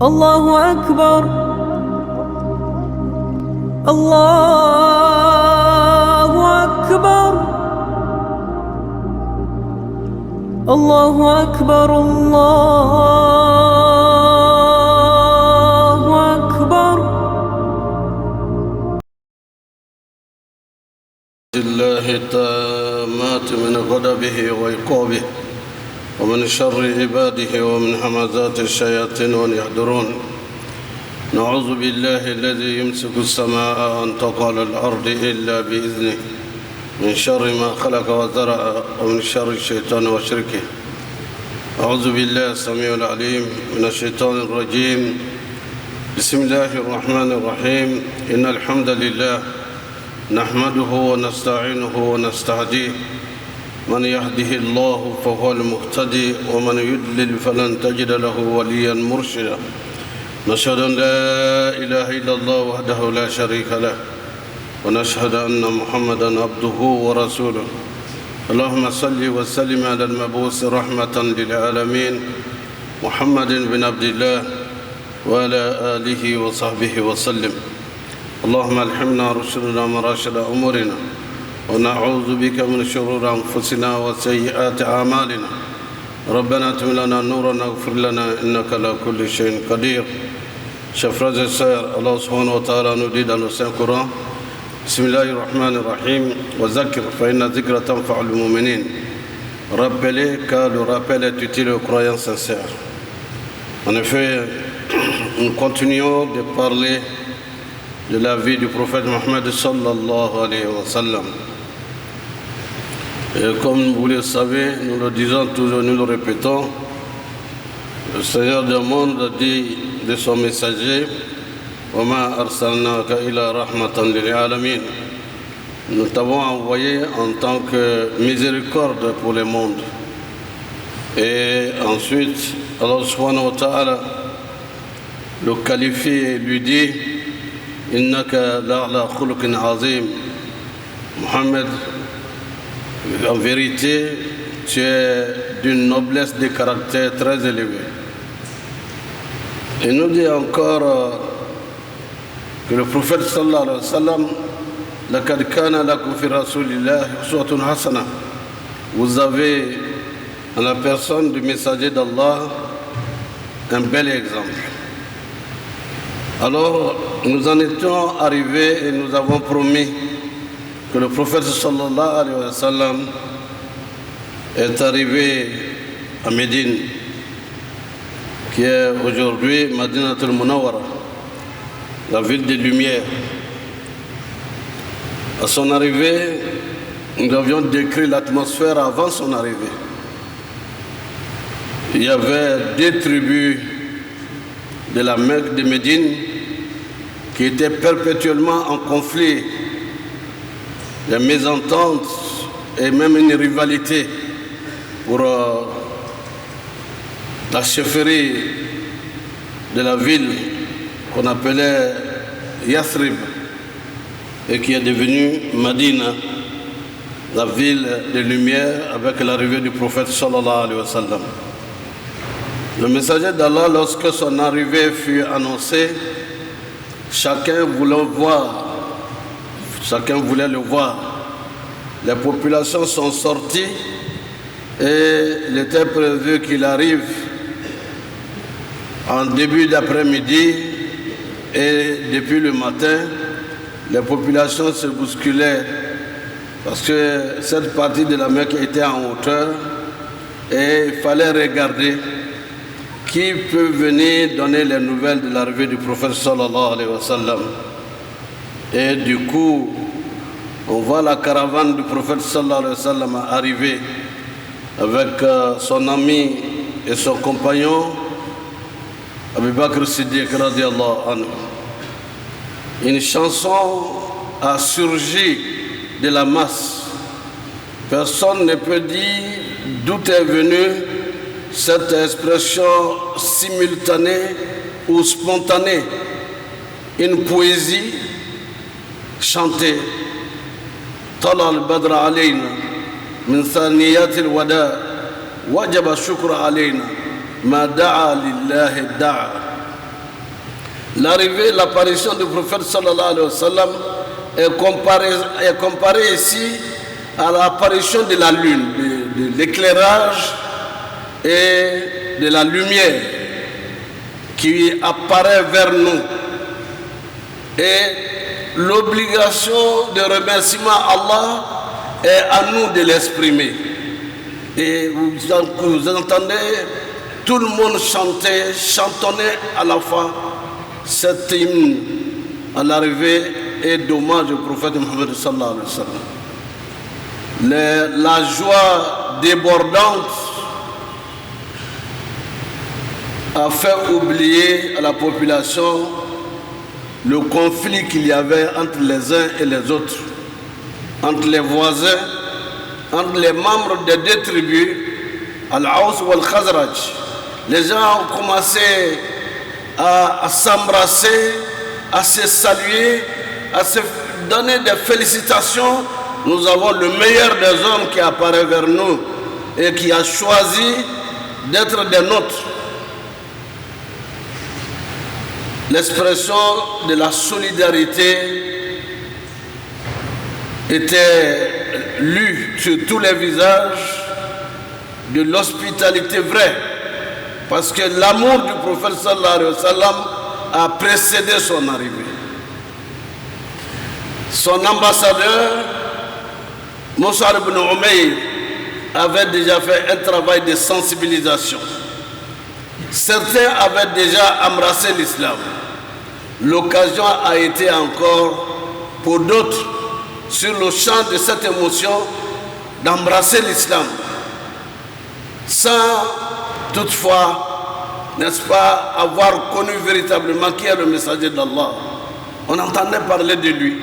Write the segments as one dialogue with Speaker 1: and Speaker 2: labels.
Speaker 1: الله أكبر الله أكبر الله أكبر الله أكبر.
Speaker 2: الله التامات من غضبه وعقابه ومن شر عباده ومن همزات الشياطين وأن يحضرون. نعوذ بالله الذي يمسك السماء أن تقع على الأرض إلا بإذنه من شر ما خلق وزرع ومن شر الشيطان وشركه. أعوذ بالله السميع العليم من الشيطان الرجيم. بسم الله الرحمن الرحيم. إن الحمد لله نحمده ونستعينه ونستهديه. من يهده الله فهو المهتدي ومن يضلل فلن تجد له وليا مرشدا. نشهد أن لا إله إلا الله وحده لا شريك له ونشهد أن محمدا عبده ورسوله. اللهم صل وسلم على المبعوث رحمة للعالمين محمد بن عبد الله وعلى آله وصحبه وسلم. اللهم الحمنا رشدنا مراشد أمورنا ونعوذ بك من شرور أنفسنا وسيئات أعمالنا. ربنا اتم لنا نورنا واغفر لنا إنك على كل شيء قدير. Chers frères et sœurs, Allah subhanahu wa ta'ala nous dit dans le Saint-Coran: Bismillahirrahmanirrahim, wa zakir fa inna zikra tanfa'ul mu'minin. Rappelez car le rappel est utile aux croyants sincères. En effet, nous continuons de parler de la vie du prophète Mohammed sallallahu alayhi wa sallam. Et comme vous le savez, nous le disons toujours, nous le répétons, le Seigneur du monde a dit de son messager: وَمَا أَرْسَلْنَاكَ إِلَّا رَحْمَةً لِلْعَالَمِينَ. Nous t'avons envoyé en tant que miséricorde pour le monde. Et ensuite, Allah subhanahu wa ta'ala le qualifie et lui dit: Innaka la'ala khuluqin azim. Mohammed, en vérité, tu es d'une noblesse de caractère très élevée. Il nous dit encore que le prophète sallallahu alayhi wa sallam: Laqad kana lakum fi rasulillahi uswatun hasana. Vous avez, en la personne du messager d'Allah, un bel exemple. Alors, nous en étions arrivés et nous avons promis que le prophète sallallahu alayhi wa sallam est arrivé à Médine, qui est aujourd'hui Madinatul Munawwara, la ville des Lumières. À son arrivée, nous avions décrit l'atmosphère avant son arrivée. Il y avait deux tribus de la Mecque de Médine qui étaient perpétuellement en conflit, des mésententes et même une rivalité pour la chefferie de la ville qu'on appelait Yathrib et qui est devenue Madina, la ville des Lumières, avec l'arrivée du prophète sallallahu alayhi wa sallam. Le messager d'Allah, lorsque son arrivée fut annoncée, chacun voulait le voir. Les populations sont sorties et il était prévu qu'il arrive en début d'après-midi, et depuis le matin, les populations se bousculaient parce que cette partie de la Mecque était en hauteur et il fallait regarder qui peut venir donner les nouvelles de l'arrivée du prophète sallallahu alayhi wa sallam. Et du coup, on voit la caravane du prophète sallallahu alayhi wa sallam arriver avec son ami et son compagnon Abu Bakr Siddiq radiallahu anhu. Une chanson a surgi de la masse. Personne ne peut dire d'où est venue cette expression simultanée ou spontanée. Une poésie chantée. طلع البدر علينا من ثانيات الوداع وجب الشكر علينا ما دعا لله الداع. l'apparition du prophète sallallahu alayhi wa sallam est comparée ici à l'apparition de la lune, de l'éclairage et de la lumière qui apparaît vers nous. Et l'obligation de remerciement à Allah est à nous de l'exprimer. Et vous entendez tout le monde chantonner à la fois cet hymne à l'arrivée et d'hommage au prophète Mohammed sallallahu alayhi wa sallam. La joie débordante a fait oublier à la population le conflit qu'il y avait entre les uns et les autres, entre les voisins, entre les membres des deux tribus, Al-Aws ou Al-Khazraj. Les gens ont commencé à s'embrasser, à se saluer, à se donner des félicitations. Nous avons le meilleur des hommes qui apparaît vers nous et qui a choisi d'être des nôtres. L'expression de la solidarité était lue sur tous les visages, de l'hospitalité vraie, parce que l'amour du prophète sallallahu alayhi wa sallam a précédé son arrivée. Son ambassadeur, Mus'ab ibn Umayr, avait déjà fait un travail de sensibilisation. Certains avaient déjà embrassé l'islam. L'occasion a été encore pour d'autres, sur le champ de cette émotion, d'embrasser l'islam, sans toutefois, n'est-ce pas, avoir connu véritablement qui est le messager d'Allah. On entendait parler de lui,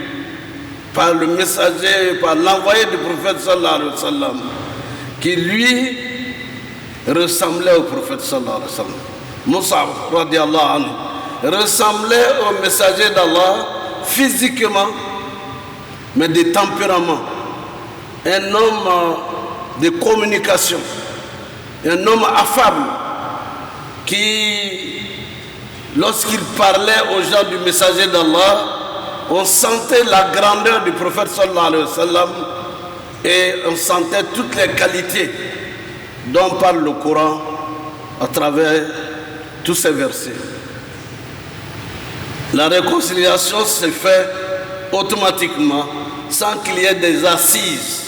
Speaker 2: par le messager, par l'envoyé du prophète sallallahu alayhi wa sallam, qui lui ressemblait au prophète sallallahu alayhi wa sallam. Mus'ab radiallahu anhu ressemblait au messager d'Allah physiquement, mais de tempérament. Un homme de communication, un homme affable qui, lorsqu'il parlait aux gens du messager d'Allah, on sentait la grandeur du prophète sallallahu alayhi wa sallam et on sentait toutes les qualités dont parle le Coran à travers tous ces versets. La réconciliation se fait automatiquement sans qu'il y ait des assises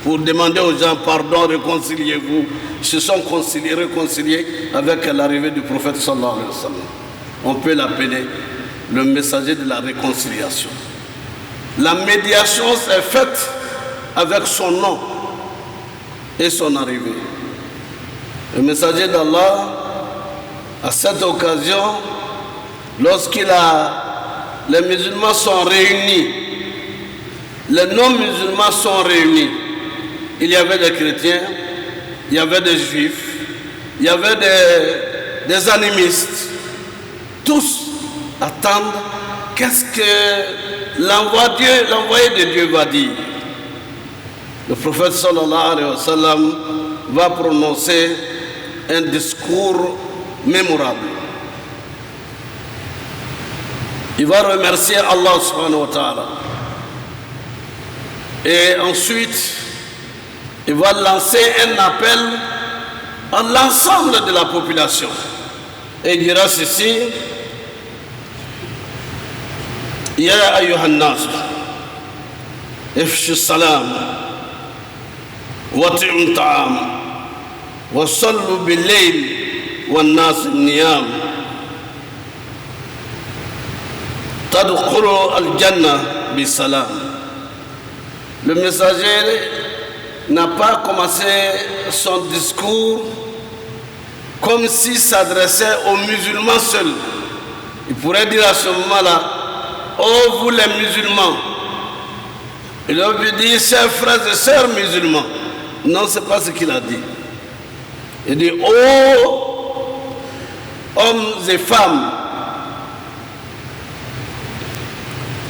Speaker 2: pour demander aux gens pardon, réconciliez-vous. Ils se sont réconciliés avec l'arrivée du prophète sallallahu alayhi wa sallam. On peut l'appeler le messager de la réconciliation. La médiation s'est faite avec son nom et son arrivée. Le messager d'Allah, à cette occasion, les musulmans sont réunis, les non-musulmans sont réunis. Il y avait des chrétiens, il y avait des juifs, il y avait des animistes. Tous attendent qu'est-ce que l'envoyé de Dieu va dire. Le prophète sallallahu alayhi wa sallam va prononcer un discours mémorable. Il va remercier Allah subhanahu wa ta'ala. Et ensuite, il va lancer un appel à l'ensemble de la population. Et il dira ceci: Ya ayyuhan nas, ifshu salam, wati'u ta'am, wa sallu bil-layl wan nas niyam. Tadkhulu al-jannah bi-salam. Le messager n'a pas commencé son discours comme s'il s'adressait aux musulmans seuls. Il pourrait dire à ce moment-là: oh vous les musulmans. Il aurait dit: chers frères et sœurs musulmans. Non, ce n'est pas ce qu'il a dit. Il dit: oh hommes et femmes,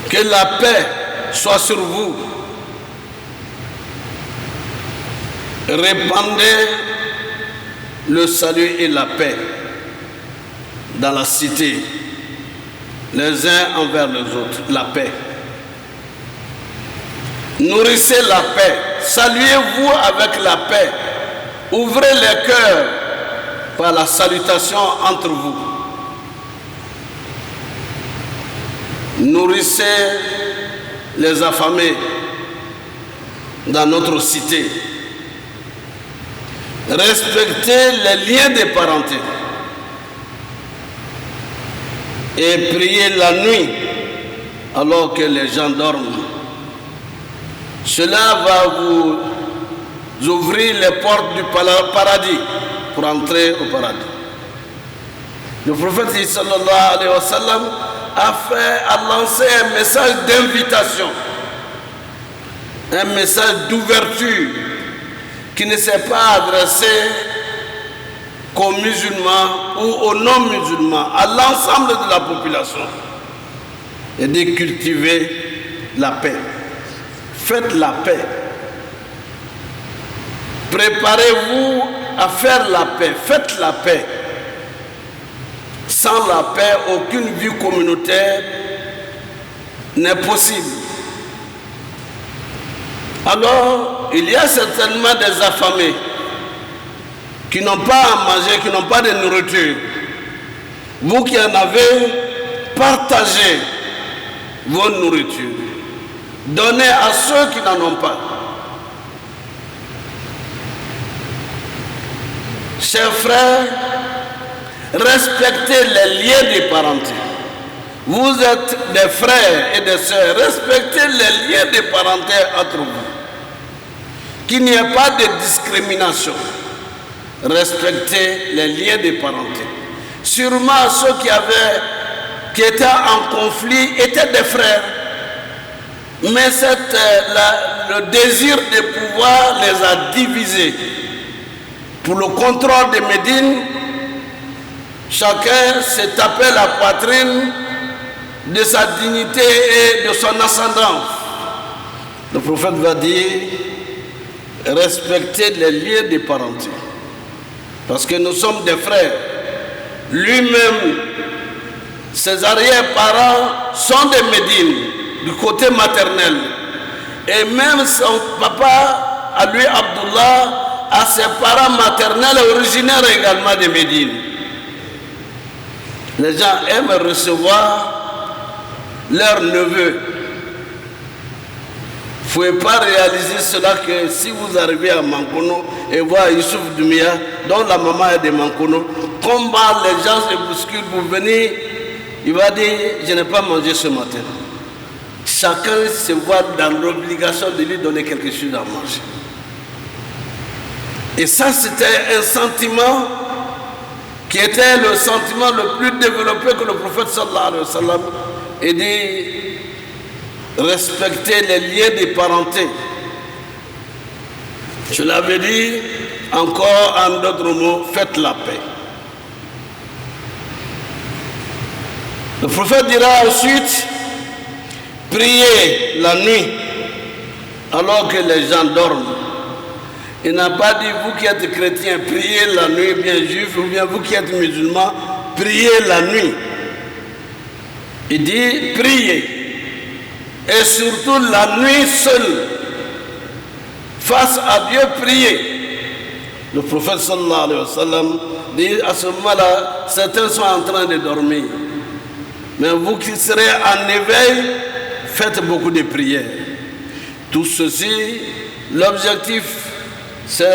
Speaker 2: que la paix soit sur vous. Répandez le salut et la paix dans la cité, les uns envers les autres, la paix. Nourrissez la paix, saluez-vous avec la paix, ouvrez les cœurs par la salutation entre vous. Nourrissez les affamés dans notre cité. Respectez les liens de parenté. Et priez la nuit alors que les gens dorment. Cela va vous ouvrir les portes du paradis pour entrer au paradis. Le prophète sallallahu alayhi wa sallam a lancé un message d'invitation, un message d'ouverture qui ne s'est pas adressé qu'aux musulmans ou aux non-musulmans, à l'ensemble de la population, et de cultiver la paix. Faites la paix. Préparez-vous à faire la paix. Faites la paix. Sans la paix, aucune vie communautaire n'est possible. Alors, il y a certainement des affamés qui n'ont pas à manger, qui n'ont pas de nourriture. Vous qui en avez, partagez vos nourritures. Donnez à ceux qui n'en ont pas. Chers frères, respectez les liens de parenté. Vous êtes des frères et des sœurs. Respectez les liens de parenté entre vous. Qu'il n'y ait pas de discrimination. Respectez les liens de parenté. Sûrement ceux qui étaient en conflit étaient des frères. Mais le désir de pouvoir les a divisés. Pour le contrôle de Médine, chacun s'est tapé la poitrine de sa dignité et de son ascendance. Le prophète va dire, respectez les liens de parenté. Parce que nous sommes des frères. Lui-même, ses arrière-parents sont de Médine, du côté maternel. Et même son papa, à lui Abdullah, a ses parents maternels originaires également de Médine. Les gens aiment recevoir leurs neveux. Vous ne pouvez pas réaliser cela que si vous arrivez à Mankono et voir Youssouf Doumia, dont la maman est de Mankono, comment les gens se bousculent pour venir, il va dire, je n'ai pas mangé ce matin. Chacun se voit dans l'obligation de lui donner quelque chose à manger. Et ça, c'était un sentiment qui était le sentiment le plus développé que le prophète sallallahu alayhi wa sallam ait dit, respecter les liens de parenté. Je l'avais dit, encore en d'autres mots, faites la paix. Le prophète dira ensuite, priez la nuit alors que les gens dorment. Il n'a pas dit, vous qui êtes chrétiens, priez la nuit, bien juif, ou bien vous qui êtes musulmans, priez la nuit. Il dit, priez. Et surtout la nuit seule. Face à Dieu, priez. Le prophète sallallahu alayhi wa sallam dit, à ce moment-là, certains sont en train de dormir. Mais vous qui serez en éveil, faites beaucoup de prières. Tout ceci, l'objectif, c'est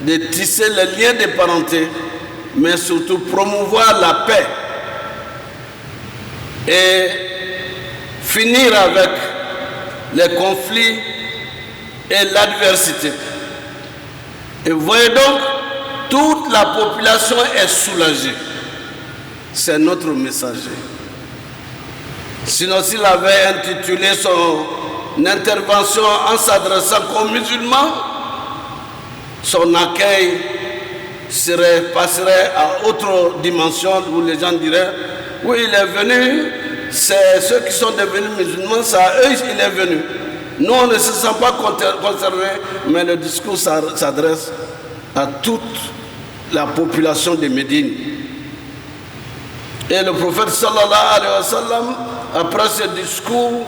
Speaker 2: de tisser les liens de parenté, mais surtout promouvoir la paix et finir avec les conflits et l'adversité. Et vous voyez donc, toute la population est soulagée. C'est notre messager. Sinon, s'il avait intitulé son intervention en s'adressant aux musulmans, son accueil passerait à autre dimension où les gens diraient, oui, il est venu, c'est ceux qui sont devenus musulmans, c'est à eux qu'il est venu. Nous, on ne se sent pas concernés, mais le discours s'adresse à toute la population de Médine. Et le prophète sallallahu alayhi wa sallam, après ce discours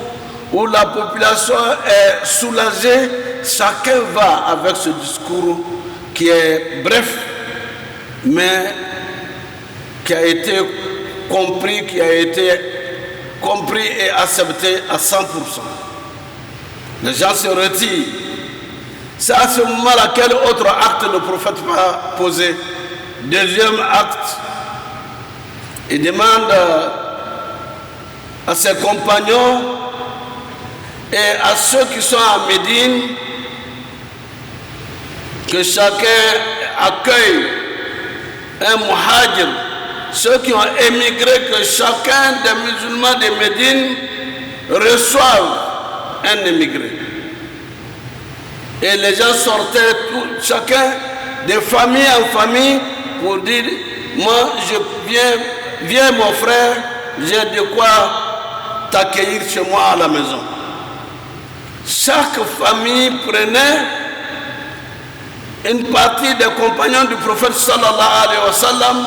Speaker 2: où la population est soulagée, chacun va avec ce discours qui est bref, mais qui a été compris et accepté à 100%. Les gens se retirent. C'est à ce moment-là quel autre acte le prophète va poser. Deuxième acte, il demande à ses compagnons et à ceux qui sont à Médine que chacun accueille un muhajir, ceux qui ont émigré, que chacun des musulmans de Médine reçoive un émigré. Et les gens sortaient, chacun de famille en famille, pour dire, moi je viens mon frère, j'ai de quoi t'accueillir chez moi à la maison. Chaque famille prenait une partie des compagnons du prophète sallallahu alayhi wa sallam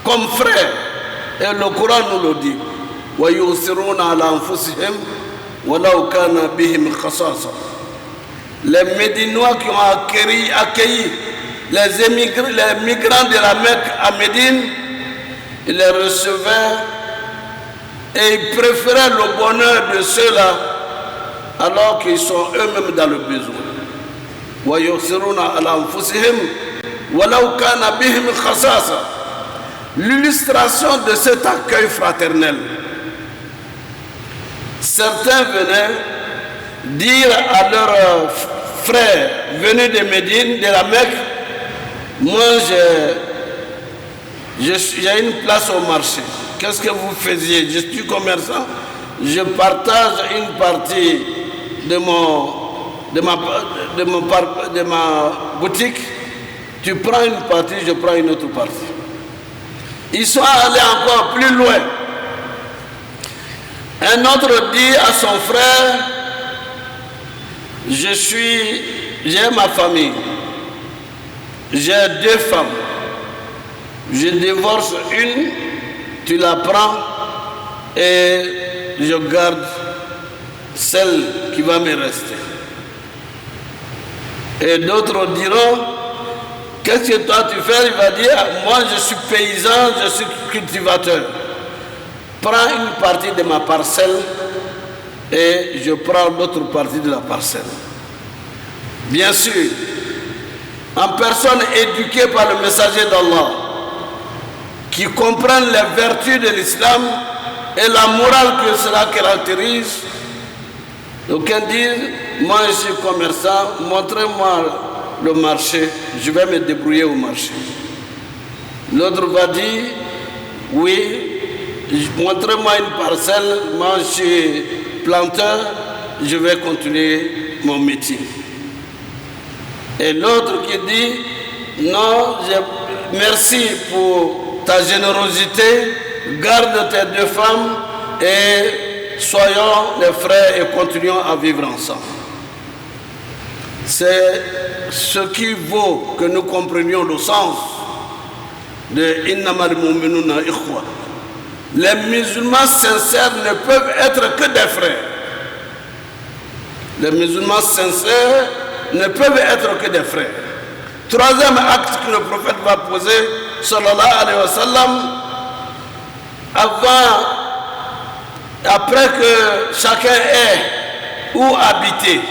Speaker 2: comme frère. Et le Coran nous le dit. وَيُؤْثِرُونَ عَلَى أَنفُسِهِمْ وَلَوْ كَانَ بِهِمْ خَصَاصَةٌ. Les Médinois qui ont accueilli les migrants de la Mecque à Médine, ils les recevaient et ils préféraient le bonheur de ceux-là alors qu'ils sont eux-mêmes dans le besoin. وَيُؤْثِرُونَ عَلَى أَنفُسِهِمْ وَلَوْ كَانَ بِهِمْ خَصَاصَةٌ. L'illustration de cet accueil fraternel. Certains venaient dire à leurs frères venus de Médine, de la Mecque, moi j'ai une place au marché. Qu'est-ce que vous faisiez? Je suis commerçant, je partage une partie de ma boutique, tu prends une partie, je prends une autre partie. Ils sont allés encore plus loin. Un autre dit à son frère, j'ai ma famille, j'ai 2 femmes, je divorce une, tu la prends et je garde celle qui va me rester. Et d'autres diront, qu'est-ce que toi tu fais? Il va dire, moi je suis paysan, je suis cultivateur. Prends une partie de ma parcelle et je prends l'autre partie de la parcelle. Bien sûr, en personne éduquée par le messager d'Allah, qui comprennent les vertus de l'islam et la morale que cela caractérise, aucun dit, moi je suis commerçant, montrez-moi le marché, je vais me débrouiller au marché. L'autre va dire, oui, montrez-moi une parcelle, moi je suis planteur, je vais continuer mon métier. Et l'autre qui dit, non, merci pour ta générosité, garde tes 2 femmes et soyons les frères et continuons à vivre ensemble. C'est ce qui vaut que nous comprenions le sens de Innamal mu'minuna ikhwa. Les musulmans sincères ne peuvent être que des frères. Les musulmans sincères ne peuvent être que des frères. Troisième acte que le prophète va poser, sallallahu alayhi wa sallam, après que chacun ait où habiter.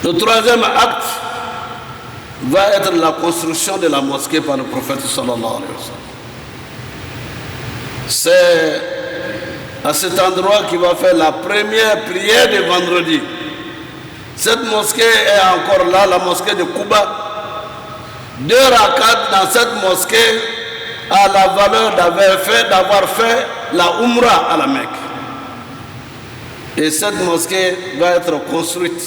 Speaker 2: Le troisième acte va être la construction de la mosquée par le prophète sallallahu alayhi wa sallam. C'est à cet endroit qu'il va faire la première prière de vendredi. Cette mosquée est encore là, la mosquée de Kouba. 2 rakats dans cette mosquée a la valeur d'avoir fait la Umrah à la Mecque. Et cette mosquée va être construite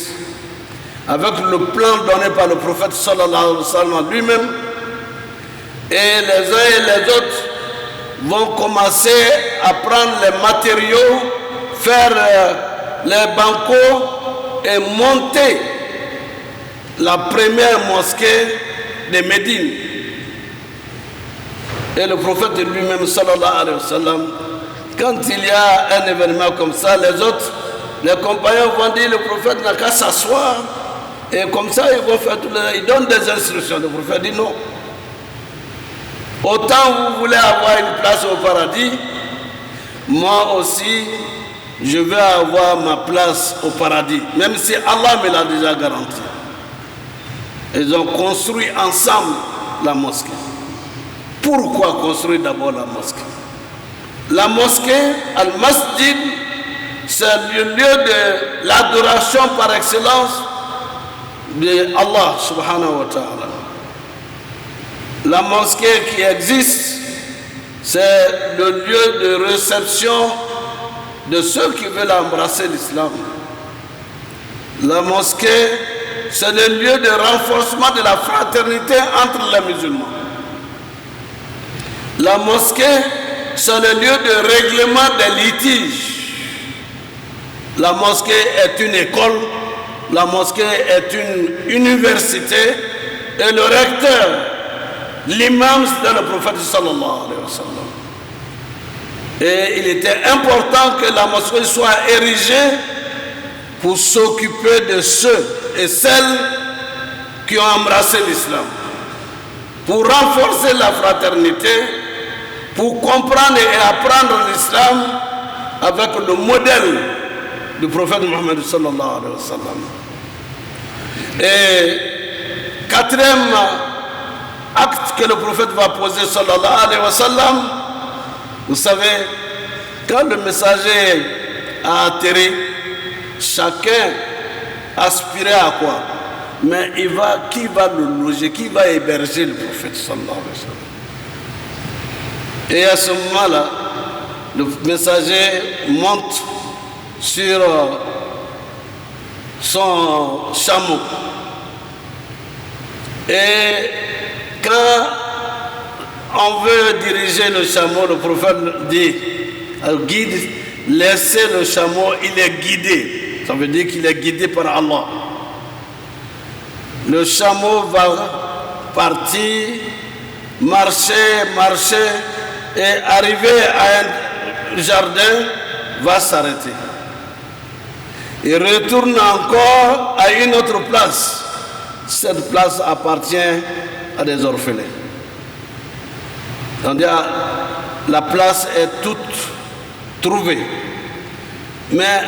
Speaker 2: avec le plan donné par le prophète sallallahu alayhi wa sallam lui-même. Et les uns et les autres vont commencer à prendre les matériaux, faire les bancos et monter la première mosquée de Médine. Et le prophète lui-même, sallallahu alayhi wa sallam, quand il y a un événement comme ça, les compagnons vont dire le prophète n'a qu'à s'asseoir. Et comme ça, ils vont faire ils donnent des instructions. Le prophète dit non. Autant vous voulez avoir une place au paradis, moi aussi, je vais avoir ma place au paradis, même si Allah me l'a déjà garanti. Ils ont construit ensemble la mosquée. Pourquoi construire d'abord la mosquée? La mosquée, Al-Masjid, c'est le lieu de l'adoration par excellence de Allah subhanahu wa ta'ala. La mosquée qui existe, c'est le lieu de réception de ceux qui veulent embrasser l'islam. La mosquée, c'est le lieu de renforcement de la fraternité entre les musulmans. La mosquée, c'est le lieu de règlement des litiges. La mosquée est une école, la mosquée est une université et le recteur, l'imam, c'est le prophète sallallahu alayhi wa sallam. Et il était important que la mosquée soit érigée pour s'occuper de ceux et celles qui ont embrassé l'islam, pour renforcer la fraternité, pour comprendre et apprendre l'islam avec le modèle du prophète Mohammed sallallahu alayhi wa sallam. Et quatrième acte que le prophète va poser sallallahu alayhi wa sallam, vous savez, quand le messager a atterri, chacun aspirait à quoi? Mais qui va le loger, qui va héberger le prophète sallallahu alayhi wa sallam? Et à ce moment-là, le messager monte sur son chameau. Et quand on veut diriger le chameau, le prophète dit au guide, laissez le chameau, il est guidé. Ça veut dire qu'il est guidé par Allah. Le chameau va partir, marcher, et arriver à un jardin, va s'arrêter. Il retourne encore à une autre place. Cette place appartient à des orphelins. Donc, la place est toute trouvée. Mais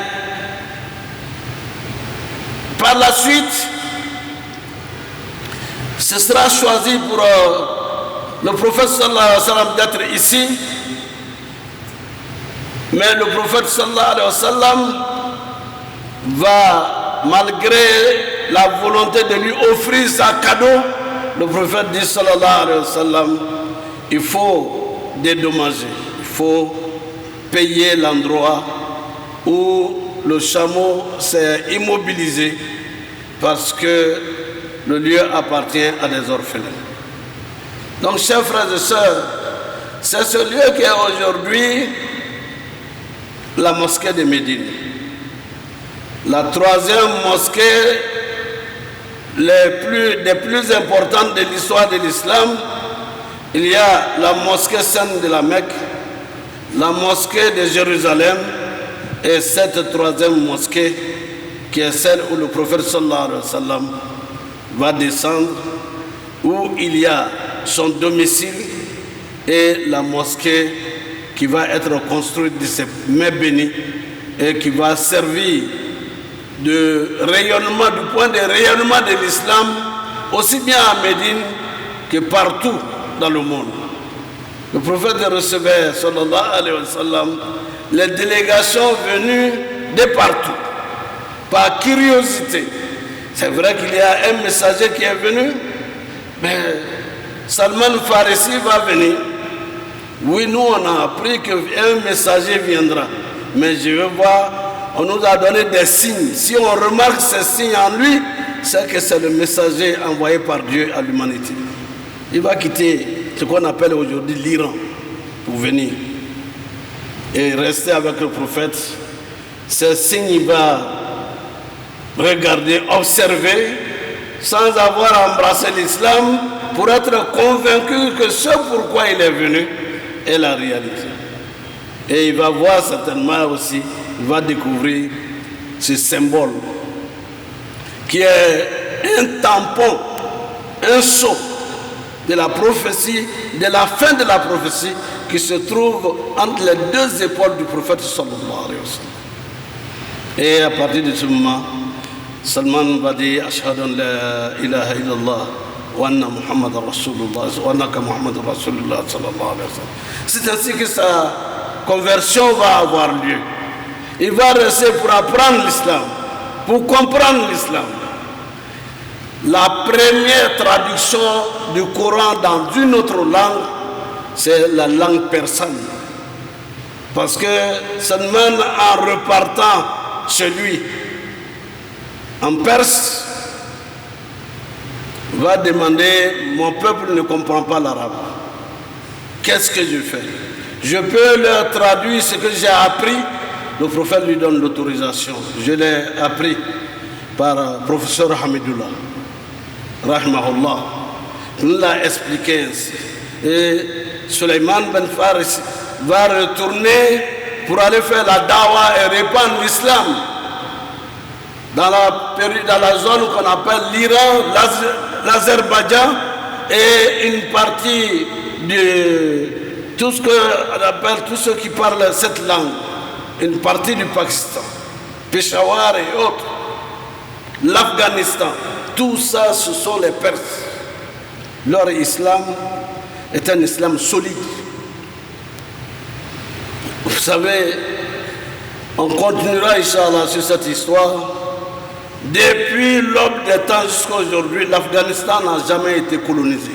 Speaker 2: par la suite, ce sera choisi pour le prophète sallallahu alayhi wa sallam d'être ici. Mais le prophète sallallahu alayhi wa sallam va, malgré la volonté de lui offrir sa cadeau, le prophète dit sallallahu alayhi wa sallam, il faut dédommager, il faut payer l'endroit où le chameau s'est immobilisé parce que le lieu appartient à des orphelins. Donc, chers frères et sœurs, c'est ce lieu qui est aujourd'hui la mosquée de Médine. La troisième mosquée des plus importantes de l'histoire de l'islam. Il y a la mosquée sainte de la Mecque, la mosquée de Jérusalem et cette troisième mosquée qui est celle où le prophète sallallahu alayhi wa sallam va descendre, où il y a son domicile et la mosquée qui va être construite de ces mains bénies et qui va servir de rayonnement, du point de rayonnement de l'islam, aussi bien à Médine que partout dans le monde. Le prophète recevait, sallallahu alayhi wa sallam, les délégations venues de partout, par curiosité. C'est vrai qu'il y a un messager qui est venu, mais Salman Farisi va venir. Oui, nous on a appris qu'un messager viendra, mais je veux voir, on nous a donné des signes. Si on remarque ces signes en lui, c'est que c'est le messager envoyé par Dieu à l'humanité. Il va quitter ce qu'on appelle aujourd'hui l'Iran pour venir et rester avec le prophète. Ces signes, il va regarder, observer, sans avoir embrassé l'islam, pour être convaincu que ce pourquoi il est venu est la réalité. Et il va voir certainement aussi, il va découvrir ce symbole qui est un tampon, un sceau de la prophétie, de la fin de la prophétie qui se trouve entre les deux épaules du prophète sallallahu alayhi wa sallam. Et à partir de ce moment, Salman va dire Ashhadu an la ilaha illallah wa anna Muhammad Rasulullah wa annaka Muhammad Rasulullah sallallahu alayhi wa sallam. C'est ainsi que sa conversion va avoir lieu. Il va rester pour apprendre l'islam, pour comprendre l'islam. La première traduction du Coran dans une autre langue, c'est la langue persane. Parce que Salman, en repartant chez lui, en Perse, va demander, mon peuple ne comprend pas l'arabe. Qu'est-ce que je fais? Je peux leur traduire ce que j'ai appris. Le prophète lui donne l'autorisation. Je l'ai appris par le professeur Hamidullah, rahimahullah. Il l'a expliqué ainsi. Et Suleiman Ben Faris va retourner pour aller faire la dawa et répandre l'islam dans la zone qu'on appelle l'Iran, l'Azerbaïdjan et une partie de tout ce qu'on appelle, tous ceux qui parlent cette langue, une partie du Pakistan, Peshawar et autres, l'Afghanistan, tout ça ce sont les Perses. Leur islam est un islam solide. Vous savez, on continuera, Inch'Allah, sur cette histoire. Depuis l'aube des temps jusqu'à aujourd'hui, l'Afghanistan n'a jamais été colonisé.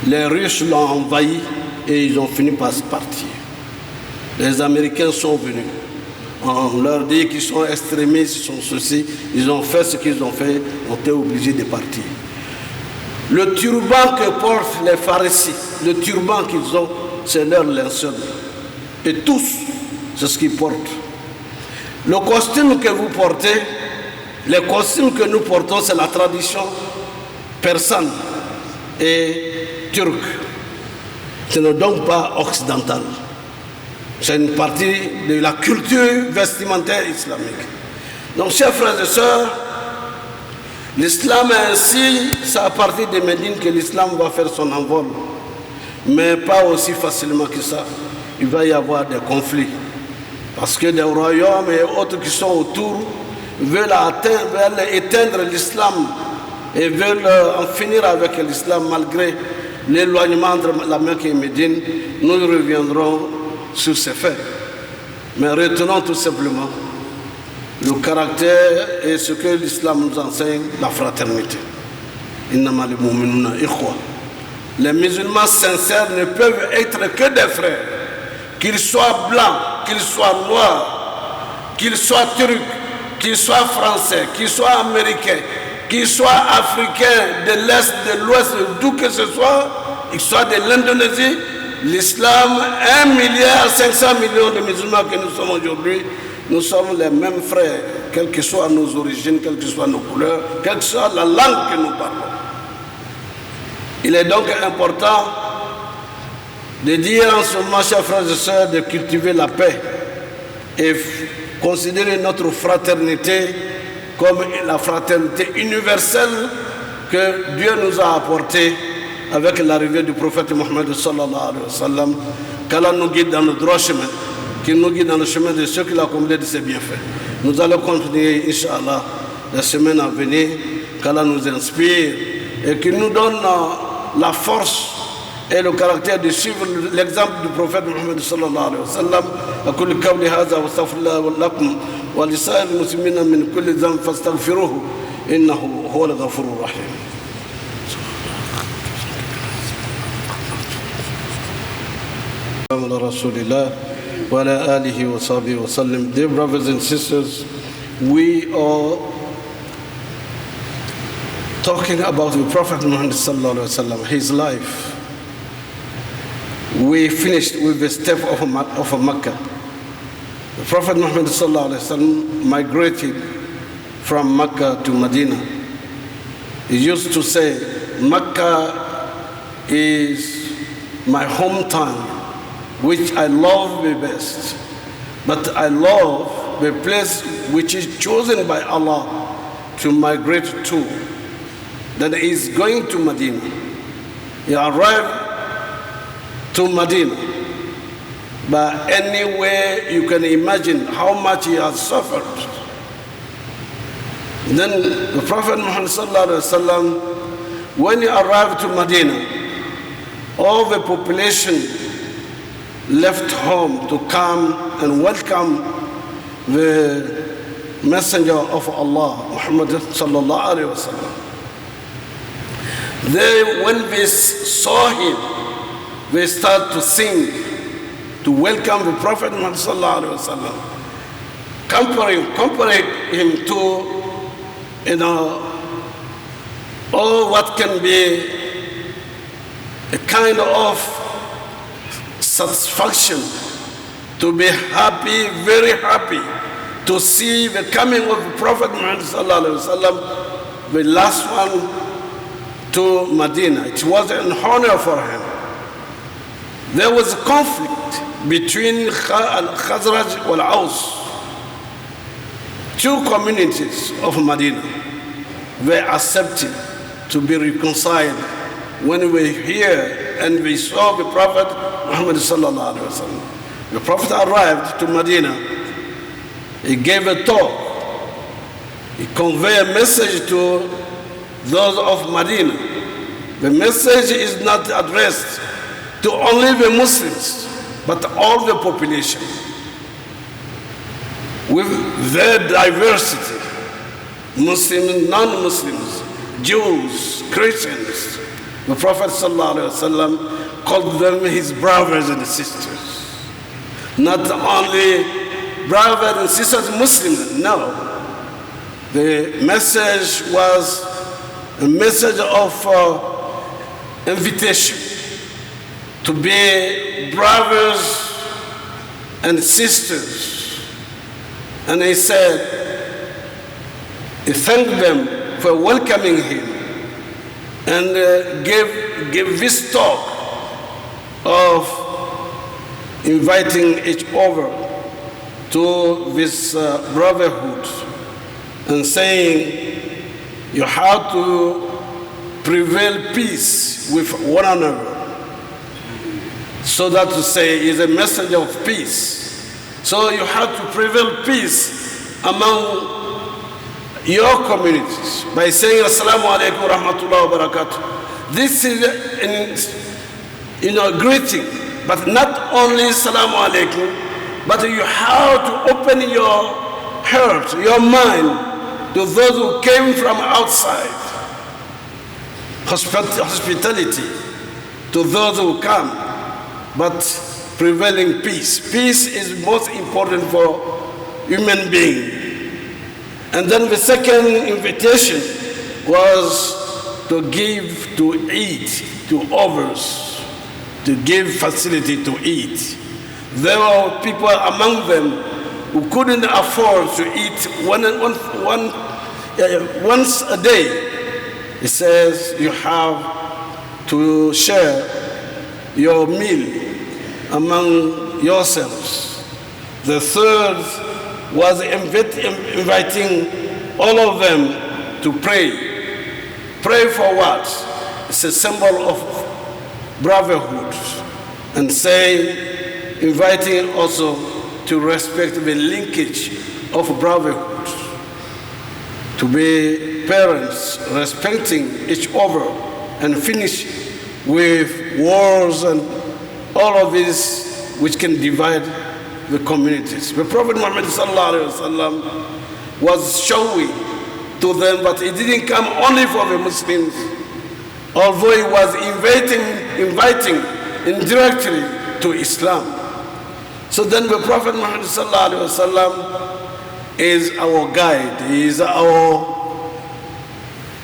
Speaker 2: Les Russes l'ont envahi et ils ont fini par se partir. Les Américains sont venus. On leur dit qu'ils sont extrémistes, ils sont ceci. Ils ont fait ce qu'ils ont fait, ont été obligés de partir. Le turban que portent les pharisi, le turban qu'ils ont, c'est leur linceul. Et tous, c'est ce qu'ils portent. Le costume que vous portez, les costumes que nous portons, c'est la tradition persane et turque. Ce n'est donc pas occidental. C'est une partie de la culture vestimentaire islamique. Donc, chers frères et sœurs, l'islam est ainsi, c'est à partir de Médine que l'islam va faire son envol. Mais pas aussi facilement que ça. Il va y avoir des conflits. Parce que des royaumes et autres qui sont autour veulent éteindre l'islam et veulent en finir avec l'islam malgré l'éloignement entre la Mecque et Médine. Nous reviendrons sur ces faits. Mais retenons tout simplement le caractère et ce que l'islam nous enseigne, la fraternité. Les musulmans sincères ne peuvent être que des frères, qu'ils soient blancs, qu'ils soient noirs, qu'ils soient turcs, qu'ils soient français, qu'ils soient américains, qu'ils soient africains de l'Est, de l'Ouest, d'où que ce soit, qu'ils soient de l'Indonésie. L'islam, 1,5 milliard de musulmans que nous sommes aujourd'hui, nous sommes les mêmes frères, quelles que soient nos origines, quelles que soient nos couleurs, quelle que soit la langue que nous parlons. Il est donc important de dire en ce moment, chers frères et sœurs, de cultiver la paix et considérer notre fraternité comme la fraternité universelle que Dieu nous a apportée avec l'arrivée du prophète Mohammed sallallahu alayhi wa sallam, qu'Allah nous guide dans le droit chemin, qu'il nous guide dans le chemin de ceux qu'il a comblés de ses bienfaits. Nous allons continuer, Inch'Allah, la semaine à venir, qu'Allah nous inspire et qu'il nous donne la force et le caractère de suivre l'exemple du prophète Mohammed sallallahu alayhi wa sallam. أقول قولي هذا واستغفر الله لكم ولسائر المسلمين من كل ذنب فاستغفروه إنه هو الغفور الرحيم. Dear brothers and sisters, we are talking about the Prophet Muhammad sallallahu alaihi wasallam, his life. We finished with the step of Mecca. The Prophet Muhammad sallallahu alaihi wasallam migrated from Mecca to Medina. He used to say, Mecca is my hometown, which I love the best. But I love the place which is chosen by Allah to migrate to. That is going to Medina. He arrived to Medina. But anyway, you can imagine how much he has suffered. Then the Prophet Muhammad ﷺ, when he arrived to Medina, all the population left home to come and welcome the Messenger of Allah, Muhammad sallallahu alaihi wasallam. When they saw him, they started to sing to welcome the Prophet Muhammad sallallahu alaihi wasallam, comparing him to, what can be a kind of satisfaction, to be happy, very happy, to see the coming of the Prophet Muhammad sallallahu alaihi wasallam, the last one to Medina. It was an honor for him. There was a conflict between Al-Khazraj and Al-Aus, two communities of Medina. They accepted to be reconciled when we hear and we saw the Prophet Muhammad sallallahu alaihi wasallam. The Prophet arrived to Medina. He gave a talk. He conveyed a message to those of Medina. The message is not addressed to only the Muslims, but all the population. With their diversity, Muslims, non-Muslims, Jews, Christians, the Prophet ﷺ called them his brothers and sisters. Not only brothers and sisters Muslims, no. The message was a message of invitation to be brothers and sisters. And he said, he thanked them for welcoming him and gave this talk of inviting each other to this brotherhood and saying you have to prevail peace with one another. So that to say is a message of peace. So you have to prevail peace among your communities by saying Assalamu alaikum wa rahmatullahi wa barakatuh. This is a greeting, but not only Assalamu alaikum, but you have to open your heart, your mind to those who came from outside. Hospitality to those who come, but prevailing peace. Peace is most important for human being. And then the second invitation was to give to eat to others, to give facility to eat. There were people among them who couldn't afford to eat once a day. It says you have to share your meal among yourselves. The third was inviting all of them to pray. Pray for what? It's a symbol of brotherhood. And say, inviting also to respect the linkage of brotherhood. To be parents, respecting each other, and finish with wars and all of this which can divide the communities. The Prophet Muhammad ﷺ was showing to them that he didn't come only for the Muslims, although he was inviting indirectly to Islam. So then the Prophet Muhammad ﷺ is our guide, he is our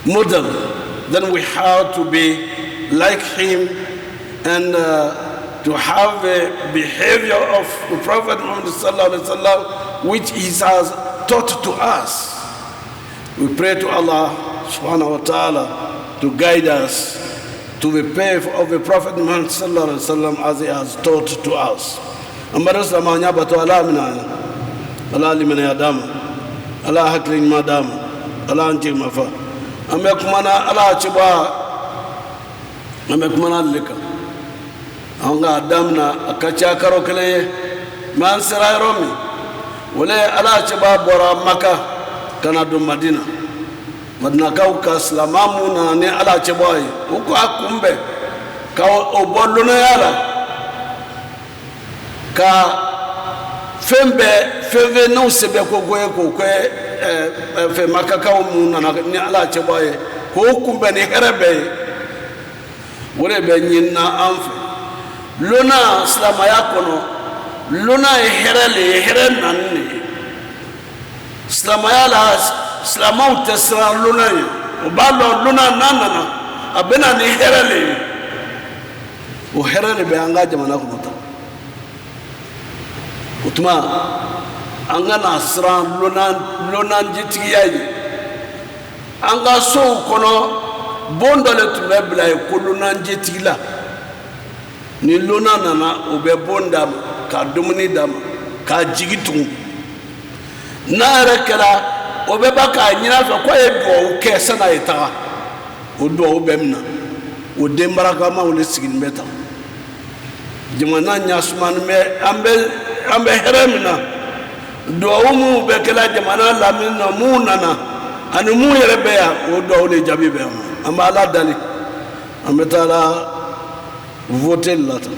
Speaker 2: model. Then we have to be like him and to have the behavior of the Prophet Muhammad ﷺ, which he has taught to us. We pray to Allah subhanahu wa ta'ala to guide us to the path of the Prophet Muhammad sallallahu alaihi wasallam as he has taught to us. Ambaros la manyaba to ala mina ala limana adam ala haklin madam ala anti mafa amekumana ala chiba amekumana lika anga adam na akacha karo kale man sirai romi wala ala chiba bora Makkah kana do Madina ka slamamu na ne ala cheboy uko akumbe ka obolo no yala ka feve no sebe ko fe makaka mu na ne ala cheboy ko kumbe ne herebe wole be nyinna amfe lona slama yakono lona here nanne slama yala Islamau tesra luna ubalo luna nanana abena ni herele o herele be anga jamana ko mata utma anga nasra luna jitiyayi anga so kono bondole tume bla ko luna jitila ni luna nana obe bonda ka dumuni dam ka jigitu na rekala obebaka nyina fa kwa ebo ke sana ita odo obemna odembaraka ma wole sigin meta jimana nyasman me ambe heremna do umu bekela jamana lamina munana anu mu yerebe ya odo ole jabibe ama ala dali ametala voter lata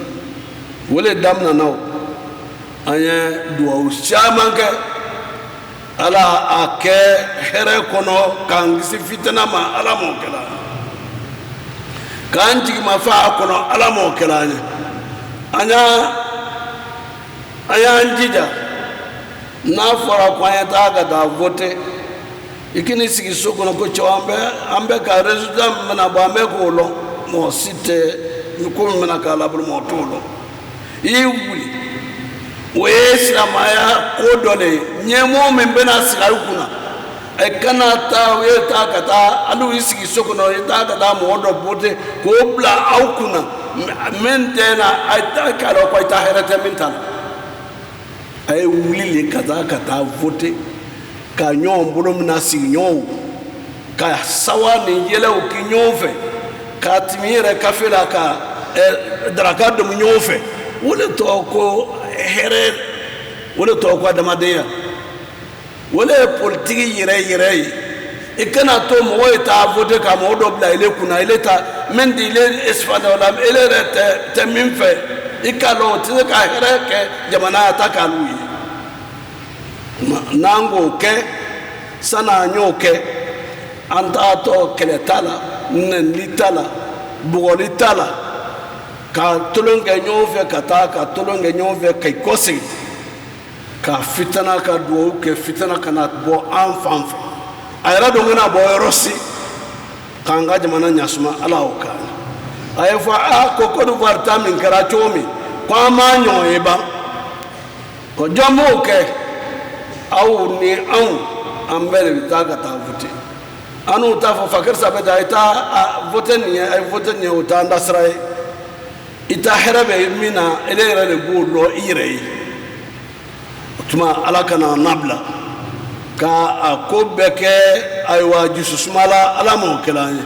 Speaker 2: wole damna naw anya do shamanke ala ake here kono kangisi fitna ma ala mo kala kanji ma fa kono ala mo kala anya njija na fara kwanya ta ga vote ikini sigi soko no ko chawambe ambe ka resultat mana ba me ko lo mo site ko mana kala bul mo tolo iwuli Islamaya kodole nyemo membena sigarukuna ekana ta weta kata alu isigi sokono ita kata modo bote kobla aukuna mentena aita kalo ko ita herete mentala ay wulile kata vote ka nyombolo mnasi nyon ka sawani yele o kinyofe ka timire kafela ka drakado mnyofe wole to ko here wala to ko adamadeya wala politique yire ikana to mo ta voter ka mo do bla ile kuna ile ta mendi ile esfada wala ile rete te minfe ikalo te ka here ke jamana ta kaluyi nango ke sana nyoke anta to keletala nitala bugolitala ka tolonge nyove kata ka tolonge nyove kai kosi ka fitana ka do ke fitana kana bo enfant ayra do ngana bo rosi kanga jamana nyasuma ala okana ayefa ko ko do warta min kara chomi kwa manyo eba ko jamo ke au ni au ambele bitaka ta vuti anu ta fa fakir sabeta ita voten ni utanda srai ita herabe mina elera le bulo irei tuma alakana nabla ka akobeke aywa jususmala alamo kelanye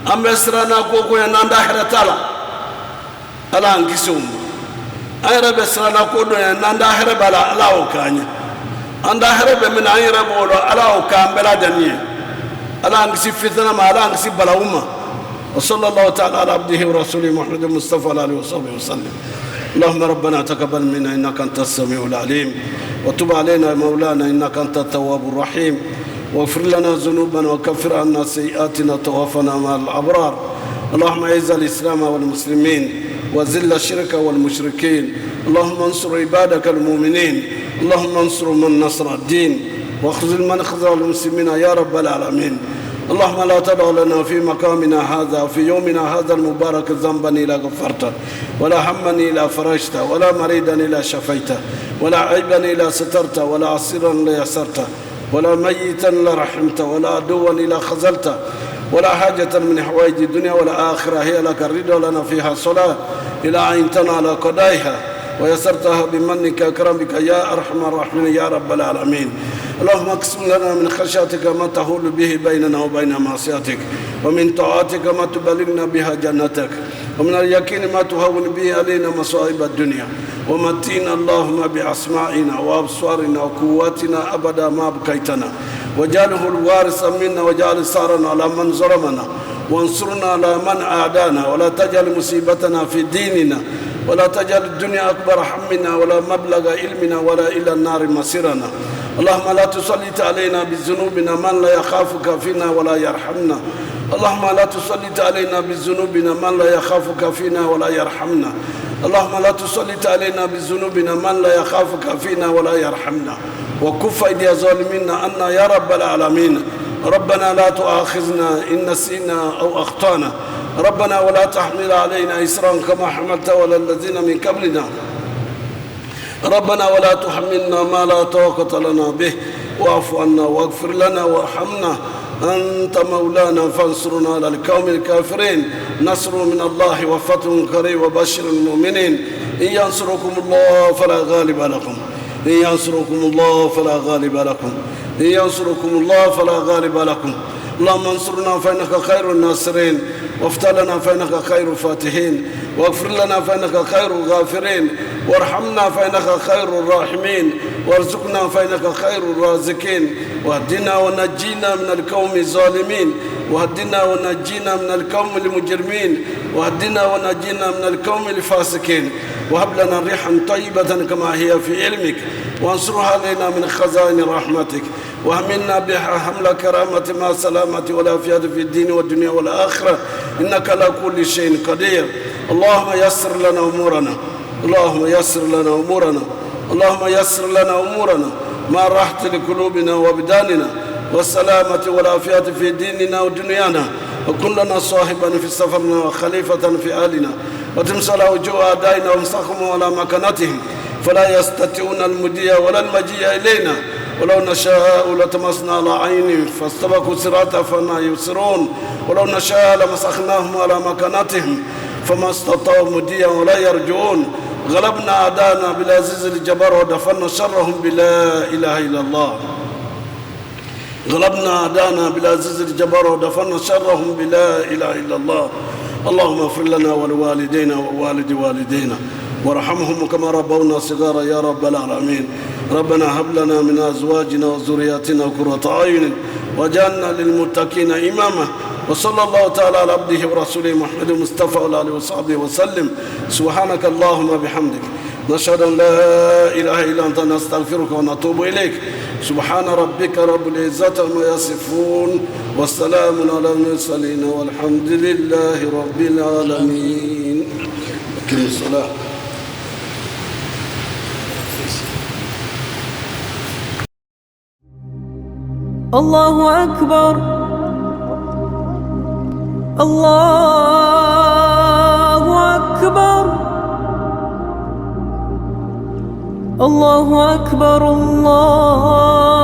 Speaker 2: amesra na koko ya nanda heratala ala angisum ayra besra na kodo ya nanda herbala ala okanye anda herbe mina ayra bolo ala okambela danie ala angisi fitna ma ala angisi balauma وصلى الله تعالى على عبده ورسوله محمد المصطفى عليه وصحبه وسلم. اللهم ربنا تقبل منا انك انت السميع العليم وتب علينا يا مولانا انك انت التواب الرحيم واغفر لنا ذنوبنا وكفر عنا سيئاتنا توفنا مع الابرار. اللهم اعز الاسلام والمسلمين وذل الشرك والمشركين. اللهم انصر عبادك المؤمنين. اللهم انصر من نصر الدين واخذل من خذل المسلمين يا رب العالمين. اللهم لا تدع لنا في مقامنا هذا وفي يومنا هذا المبارك ذنبا إلا غفرته ولا هما إلا فرجته ولا مريضا إلا شفيته ولا عيبا إلا سترته ولا عسيرا إلا يسرته ولا ميتا إلا رحمته ولا عدوا إلا خذلته ولا حاجة من حوائج الدنيا والآخرة هي لك الرضا ولنا فيها صلاة إلى أن تنال قضائها ويسرتها بمنك وكرمك يا أرحم الراحمين يا رب العالمين. اللهم اقسم لنا من خشيتك ما تحول به بيننا وبين معصيتك، ومن طاعتك ما تبلغنا بها جنتك، ومن اليقين ما تهون به علينا مصائب الدنيا، ومتينا اللهم بأسمائنا وأبصارنا وقواتنا أبدا ما بقيتنا، وجعله الوارث منا، وجعل ثارنا على من ظلمنا، وانصرنا على من أعدانا، ولا تجعل مصيبتنا في ديننا، ولا تجعل الدنيا أكبر همنا ولا مبلغ علمنا ولا إلى النار مصيرنا. اللهم لا تسلط علينا بذنوبنا من لا يخافك فينا ولا يرحمنا. اللهم لا تسلط علينا بذنوبنا من لا يخافك فينا ولا يرحمنا. اللهم لا تسلط علينا بذنوبنا من لا يخافك فينا ولا يرحمنا. وكف أيدي الظالمين عنا يا رب العالمين. ربنا لا تؤاخذنا إن نسينا أو أخطأنا. ربنا ولا تحمل علينا إصرا كما حملت على الذين من قبلنا. ربنا ولا تحملنا ما لا طاقة لنا به، واعف عنا واغفر لنا وارحمنا، أنت مولانا فانصرنا على القوم الكافرين. نصر من الله وفتح قريب وبشر المؤمنين. إن ينصركم الله فلا غالب لكم، إن ينصركم الله فلا غالب لكم، إن ينصركم الله فلا غالب لكم. اللهم انصرنا فإنك خير الناصرين، وافتح لنا فإنك خير الفاتحين، واغفر لنا فإنك خير الغافرين، وارحمنا فإنك خير الراحمين، وارزقنا فإنك خير الرازقين. واهدنا ونجينا من القوم الظالمين، واهدنا ونجينا من القوم المجرمين، واهدنا ونجينا من القوم الفاسقين. وهب لنا ريحا طيبة كما هي في علمك، وانصرها علينا من خزائن رحمتك، وهمنا بها حمل كرامة مع سلامة والعافية في الدين والدنيا والآخرة، إنك على كل شيء قدير. اللهم يسر لنا أمورنا، اللهم يسر لنا أمورنا، اللهم يسر لنا أمورنا ما راحة لقلوبنا وابداننا، والسلامة والعافية في ديننا ودنيانا. وكن لنا صاحبا في سفرنا وخليفة في أهلنا، وتمسل وجوه أعدائنا وامسخهم على مكانتهم فلا يستطيعون المضي ولا المجيء إلينا. ولو نشاء لتمسنا على عينهم فاستبقوا الصراط فما يبصرون، ولو نشاء لمسخناهم على مكانتهم فما استطاعوا مضيا ولا يرجعون. غلبنا أعداءنا بالعزيز الجبار ودفعنا شرهم بلا إله إلا الله. غلبنا أعداءنا بالعزيز الجبار ودفعنا شرهم بلا إله إلا الله. اللهم اغفر لنا ولوالدينا ووالد والدينا، وارحمهم كما ربونا صغارا يا رب العالمين. ربنا هب لنا من أزواجنا وذرياتنا قرة أعين واجعلنا للمتقين إماما. وصلى الله تعالى على عبده ورسوله محمد المصطفى وعلى آله وصحبه وسلم. سبحانك اللهم بحمدك نشهد أن لا إله إلا أنت نستغفرك ونتوب إليك. سبحان ربك رب العزة عما يصفون، والسلام على المرسلين، والحمد لله رب العالمين. أقم الصلاة.
Speaker 1: الله أكبر، الله أكبر، الله أكبر، الله